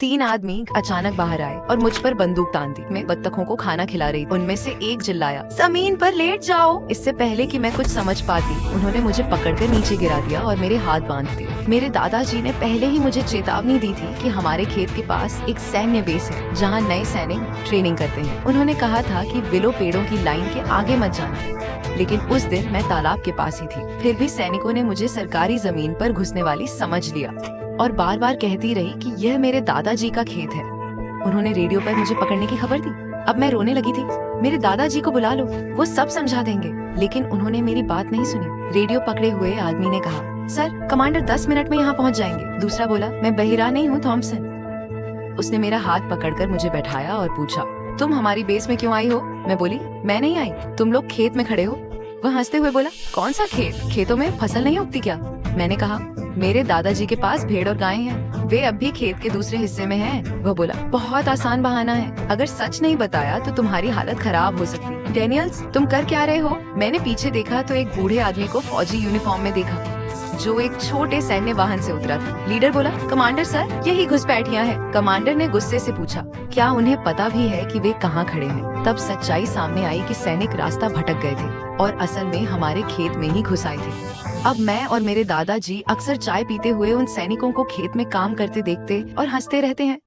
3 आदमी अचानक बाहर आए और मुझ पर बंदूक तान दी। मैं बत्तखों को खाना खिला रही थी। उनमें से एक चिल्लाया, जमीन पर लेट जाओ। इससे पहले कि मैं कुछ समझ पाती, उन्होंने मुझे पकड़कर नीचे गिरा दिया और मेरे हाथ बांध दिए। मेरे दादाजी ने पहले ही मुझे चेतावनी दी थी कि हमारे खेत के पास एक सैन्य बेस है जहाँ नए सैनिक ट्रेनिंग करते हैं। उन्होंने कहा था कि विलो पेड़ों की लाइन के आगे मत जाना, लेकिन उस दिन मैं तालाब के पास ही थी। फिर भी सैनिकों ने मुझे सरकारी जमीन पर घुसने वाली समझ लिया और बार बार कहती रही कि यह मेरे दादाजी का खेत है। उन्होंने रेडियो पर मुझे पकड़ने की खबर दी। अब मैं रोने लगी थी। मेरे दादाजी को बुला लो, वो सब समझा देंगे। लेकिन उन्होंने मेरी बात नहीं सुनी। रेडियो पकड़े हुए आदमी ने कहा, सर कमांडर 10 मिनट में यहाँ पहुँच जाएंगे। दूसरा बोला, मैं बहिरा नहीं हूँ थॉमसन। उसने मेरा हाथ पकड़कर मुझे बैठाया और पूछा, तुम हमारी बेस में क्यों आई हो? मैं बोली, मैं नहीं आई, तुम लोग खेत में खड़े हो। वह हंसते हुए बोला, कौन सा खेत? खेतों में फसल नहीं उगती क्या? मैंने कहा, मेरे दादाजी के पास भेड़ और गायें हैं, वे अब भी खेत के दूसरे हिस्से में हैं। वह बोला, बहुत आसान बहाना है, अगर सच नहीं बताया तो तुम्हारी हालत खराब हो सकती। डैनियल्स, तुम कर क्या रहे हो? मैंने पीछे देखा तो एक बूढ़े आदमी को फौजी यूनिफॉर्म में देखा जो एक छोटे सैन्य वाहन से उतरा था। लीडर बोला, कमांडर सर, यही घुसपैठियां हैं। कमांडर ने गुस्से से पूछा, क्या उन्हें पता भी है कि वे कहाँ खड़े हैं? तब सच्चाई सामने आई कि सैनिक रास्ता भटक गए थे और असल में हमारे खेत में ही घुस आए थे। अब मैं और मेरे दादाजी अक्सर चाय पीते हुए उन सैनिकों को खेत में काम करते देखते और हंसते रहते हैं।